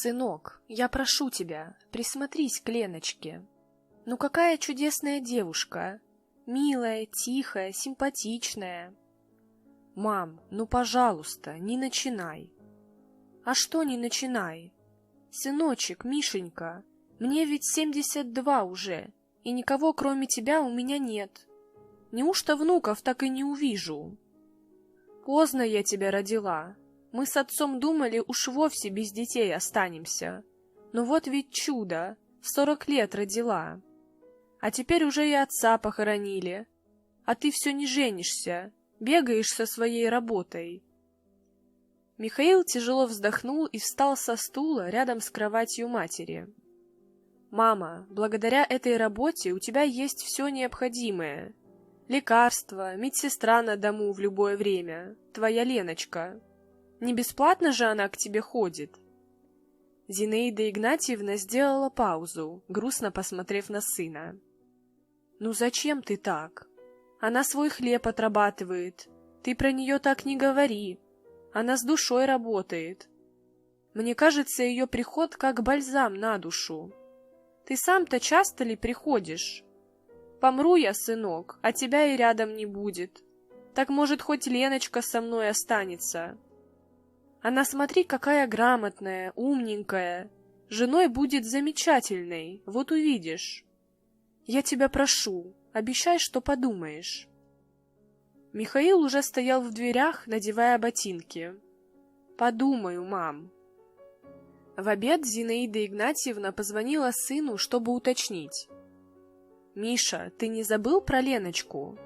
Сынок, я прошу тебя, присмотрись к Леночке. Ну какая чудесная девушка, милая, тихая, симпатичная. Мам, ну пожалуйста, не начинай. А что не начинай? Сыночек, Мишенька, мне ведь 72 уже, и никого кроме тебя у меня нет. Неужто внуков так и не увижу? Поздно я тебя родила. Мы с отцом думали, уж вовсе без детей останемся. Но вот ведь чудо, в 40 лет родила. А теперь уже и отца похоронили. А ты все не женишься, бегаешь со своей работой. Михаил тяжело вздохнул и встал со стула рядом с кроватью матери. «Мама, благодаря этой работе у тебя есть все необходимое. Лекарства, медсестра на дому в любое время, твоя Леночка. Не бесплатно же она к тебе ходит?» Зинаида Игнатьевна сделала паузу, грустно посмотрев на сына. «Ну зачем ты так? Она свой хлеб отрабатывает. Ты про нее так не говори. Она с душой работает. Мне кажется, ее приход как бальзам на душу. Ты сам-то часто ли приходишь? Помру я, сынок, а тебя и рядом не будет. Так, может, хоть Леночка со мной останется. Она, смотри, какая грамотная, умненькая. Женой будет замечательной, вот увидишь. Я тебя прошу, обещай, что подумаешь». Михаил уже стоял в дверях, надевая ботинки. «Подумаю, мам». В обед Зинаида Игнатьевна позвонила сыну, чтобы уточнить. «Миша, ты не забыл про Леночку?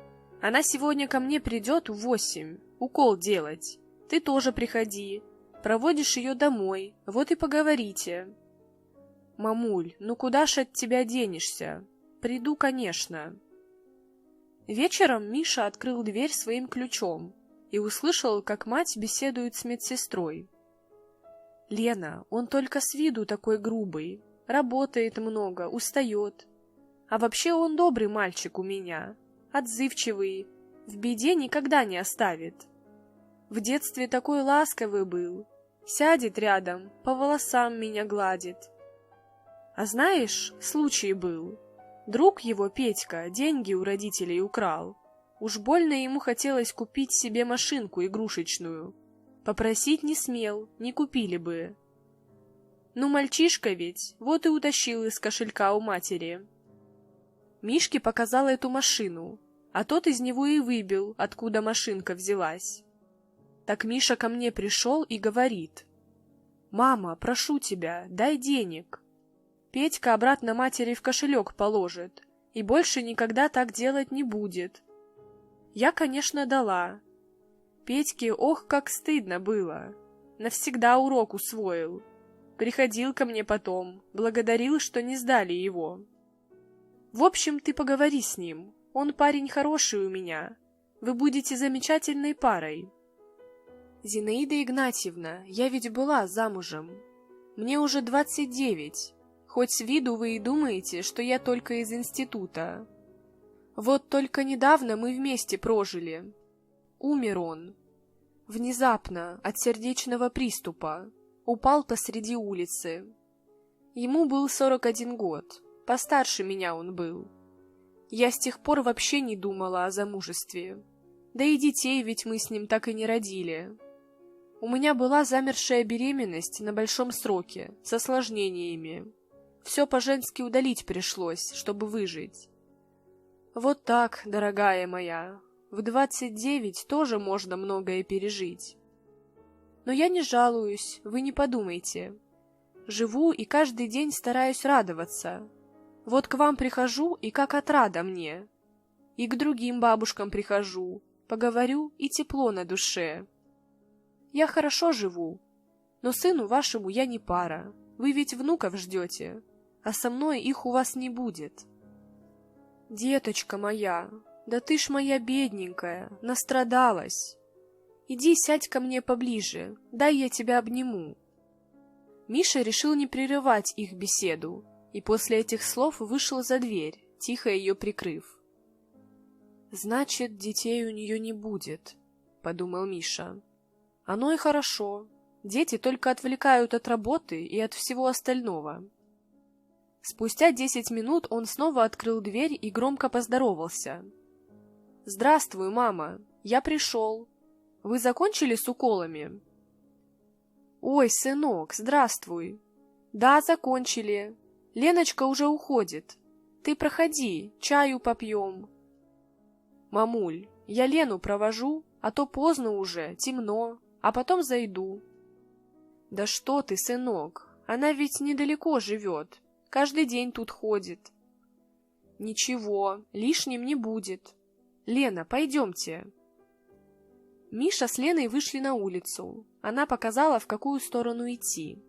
Она сегодня ко мне придет в 8, укол делать. Ты тоже приходи. Проводишь ее домой, вот и поговорите». «Мамуль, ну куда ж от тебя денешься? Приду, конечно». Вечером Миша открыл дверь своим ключом и услышал, как мать беседует с медсестрой. «Лена, он только с виду такой грубый, работает много, устает. А вообще он добрый мальчик у меня, отзывчивый, в беде никогда не оставит. В детстве такой ласковый был, сядет рядом, по волосам меня гладит. А знаешь, случай был. Друг его, Петька, деньги у родителей украл. Уж больно ему хотелось купить себе машинку игрушечную. Попросить не смел, не купили бы. Ну, мальчишка ведь, вот и утащил из кошелька у матери. Мишке показал эту машину, а тот из него и выбил, откуда машинка взялась. Так Миша ко мне пришел и говорит: «Мама, прошу тебя, дай денег». Петька обратно матери в кошелек положит и больше никогда так делать не будет. Я, конечно, дала. Петьке ох, как стыдно было. Навсегда урок усвоил. Приходил ко мне потом, благодарил, что не сдали его. В общем, ты поговори с ним. Он парень хороший у меня. Вы будете замечательной парой. Зинаида Игнатьевна, я ведь была замужем. Мне уже 29. Хоть с виду вы и думаете, что я только из института. Вот только недавно мы вместе прожили. Умер он. Внезапно, от сердечного приступа. Упал посреди улицы. Ему был 41 год. Постарше меня он был. Я с тех пор вообще не думала о замужестве. Да и детей ведь мы с ним так и не родили. У меня была замершая беременность на большом сроке, с осложнениями. Все по-женски удалить пришлось, чтобы выжить. Вот так, дорогая моя, в 29 тоже можно многое пережить. Но я не жалуюсь, вы не подумайте. Живу и каждый день стараюсь радоваться. Вот к вам прихожу, и как отрада мне. И к другим бабушкам прихожу, поговорю, и тепло на душе. Я хорошо живу, но сыну вашему я не пара. Вы ведь внуков ждете, а со мной их у вас не будет. Деточка моя, да ты ж моя бедненькая, настрадалась. Иди сядь ко мне поближе, дай я тебя обниму». Миша решил не прерывать их беседу, и после этих слов вышел за дверь, тихо ее прикрыв. «Значит, детей у нее не будет», — подумал Миша. «Оно и хорошо. Дети только отвлекают от работы и от всего остального. Спустя 10 минут он снова открыл дверь и громко поздоровался. «Здравствуй, мама, я пришел. Вы закончили с уколами?» «Ой, сынок, здравствуй. Да, закончили. Леночка уже уходит. Ты проходи, чаю попьем». «Мамуль, я Лену провожу, а то поздно уже, темно, а потом зайду». «Да что ты, сынок, она ведь недалеко живет, каждый день тут ходит». «Ничего, лишним не будет. Лена, пойдемте». Миша с Леной вышли на улицу. Она показала, в какую сторону идти.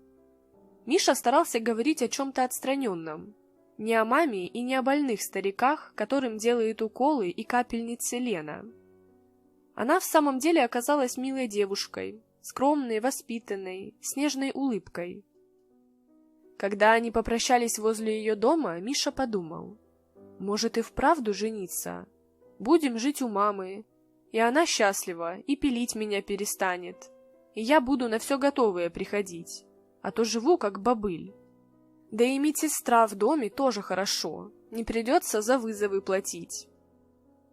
Миша старался говорить о чем-то отстраненном. Не о маме и не о больных стариках, которым делает уколы и капельницы Лена. Она в самом деле оказалась милой девушкой, скромной, воспитанной, с нежной улыбкой. Когда они попрощались возле ее дома, Миша подумал: может и вправду жениться? Будем жить у мамы, и она счастлива, и пилить меня перестанет, и я буду на все готовое приходить, а то живу как бобыль. Да и медсестра в доме тоже хорошо, не придется за вызовы платить.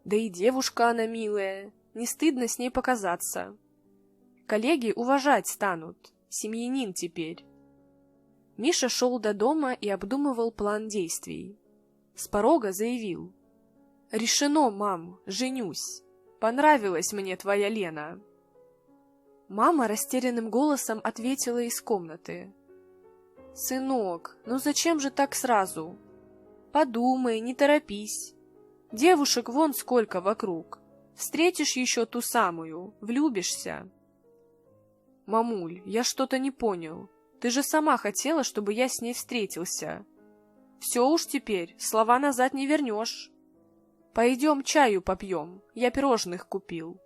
Да и девушка она милая, не стыдно с ней показаться. Коллеги уважать станут, семьянин теперь. Миша шел до дома и обдумывал план действий. С порога заявил: «Решено, мам, женюсь. Понравилась мне твоя Лена». Мама растерянным голосом ответила из комнаты: «Сынок, ну зачем же так сразу? Подумай, не торопись. Девушек вон сколько вокруг. Встретишь еще ту самую, влюбишься». «Мамуль, я что-то не понял. Ты же сама хотела, чтобы я с ней встретился. Все уж теперь, слова назад не вернешь. Пойдем чаю попьем, я пирожных купил».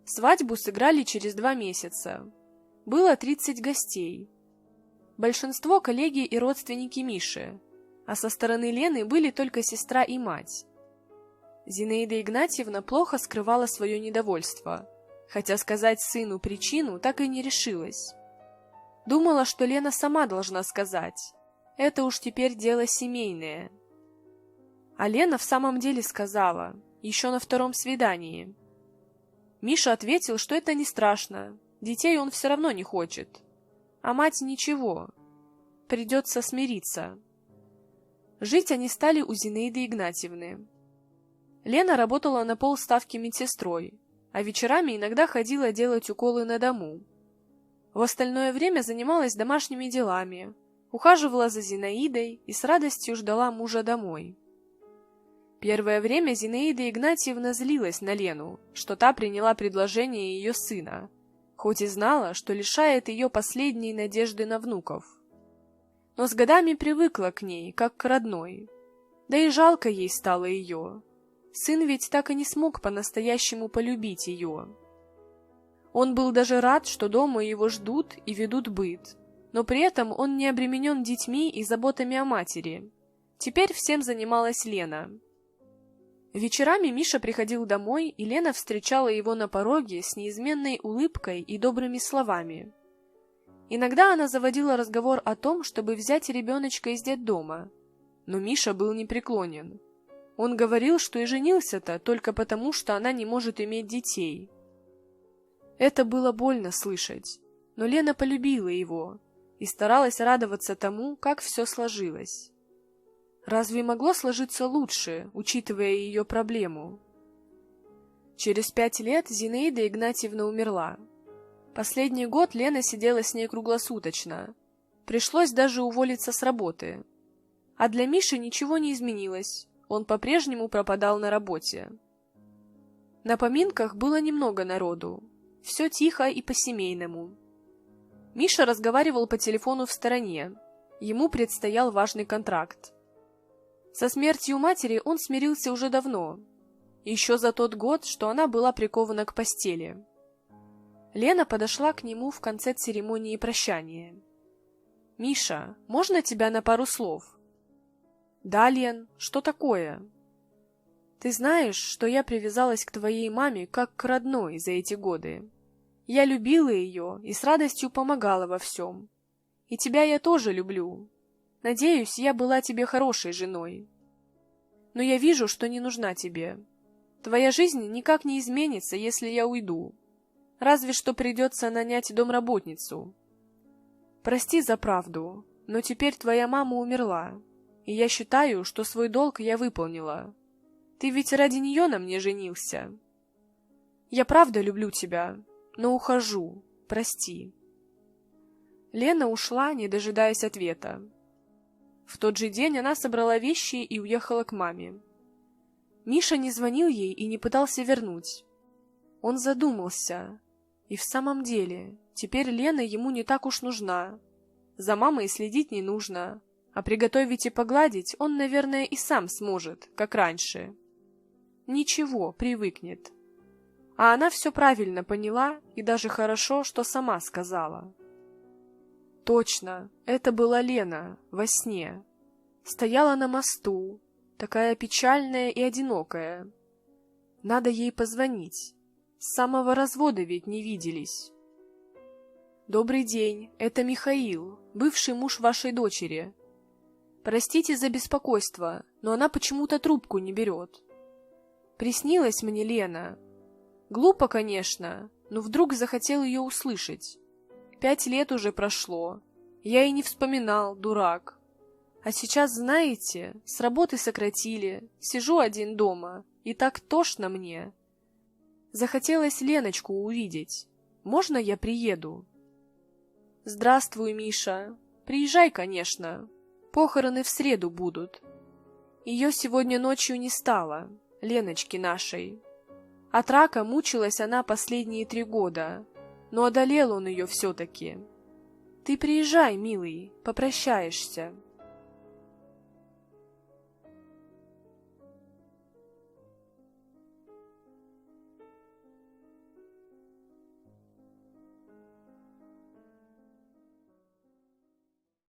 Свадьбу сыграли через 2 месяца. Было 30 гостей. Большинство коллеги и родственники Миши, а со стороны Лены были только сестра и мать. Зинаида Игнатьевна плохо скрывала свое недовольство, хотя сказать сыну причину так и не решилась. Думала, что Лена сама должна сказать. Это уж теперь дело семейное. А Лена в самом деле сказала, еще на 2-м свидании. Миша ответил, что это не страшно, детей он все равно не хочет. А мать ничего, придется смириться. Жить они стали у Зинаиды Игнатьевны. Лена работала на полставки медсестрой, а вечерами иногда ходила делать уколы на дому. В остальное время занималась домашними делами, ухаживала за Зинаидой и с радостью ждала мужа домой. Первое время Зинаида Игнатьевна злилась на Лену, что та приняла предложение ее сына, хоть и знала, что лишает ее последней надежды на внуков. Но с годами привыкла к ней, как к родной. Да и жалко ей стало ее. Сын ведь так и не смог по-настоящему полюбить ее. Он был даже рад, что дома его ждут и ведут быт, но при этом он не обременен детьми и заботами о матери. Теперь всем занималась Лена. Вечерами Миша приходил домой, и Лена встречала его на пороге с неизменной улыбкой и добрыми словами. Иногда она заводила разговор о том, чтобы взять ребеночка из детдома, но Миша был непреклонен. Он говорил, что и женился-то только потому, что она не может иметь детей. Это было больно слышать, но Лена полюбила его и старалась радоваться тому, как все сложилось. Разве могло сложиться лучше, учитывая ее проблему? Через 5 лет Зинаида Игнатьевна умерла. Последний год Лена сидела с ней круглосуточно. Пришлось даже уволиться с работы. А для Миши ничего не изменилось, он по-прежнему пропадал на работе. На поминках было немного народу, все тихо и по-семейному. Миша разговаривал по телефону в стороне, ему предстоял важный контракт. Со смертью матери он смирился уже давно, еще за тот год, что она была прикована к постели. Лена подошла к нему в конце церемонии прощания. «Миша, можно тебя на пару слов?» «Да, Лен, что такое?» «Ты знаешь, что я привязалась к твоей маме как к родной за эти годы. Я любила ее и с радостью помогала во всем. И тебя я тоже люблю. Надеюсь, я была тебе хорошей женой. Но я вижу, что не нужна тебе. Твоя жизнь никак не изменится, если я уйду. Разве что придется нанять домработницу. Прости за правду, но теперь твоя мама умерла, и я считаю, что свой долг я выполнила. Ты ведь ради нее на мне женился. Я правда люблю тебя, но ухожу, прости. Лена ушла, не дожидаясь ответа. В тот же день она собрала вещи и уехала к маме. Миша не звонил ей и не пытался вернуть. Он задумался. И в самом деле, теперь Лена ему не так уж нужна. За мамой следить не нужно, а приготовить и погладить он, наверное, и сам сможет, как раньше. Ничего, привыкнет. А она все правильно поняла, и даже хорошо, что сама сказала. Точно, это была Лена, во сне. Стояла на мосту, такая печальная и одинокая. Надо ей позвонить. С самого развода ведь не виделись. «Добрый день, это Михаил, бывший муж вашей дочери. Простите за беспокойство, но она почему-то трубку не берет. Приснилась мне Лена. Глупо, конечно, но вдруг захотел ее услышать. 5 лет уже прошло, я и не вспоминал, дурак. А сейчас, знаете, с работы сократили, сижу один дома, и так тошно мне. Захотелось Леночку увидеть. Можно я приеду?» «Здравствуй, Миша. Приезжай, конечно. Похороны в среду будут. Ее сегодня ночью не стало, Леночки нашей. От рака мучилась она последние 3 года, но одолел он ее все-таки. Ты приезжай, милый, попрощаешься».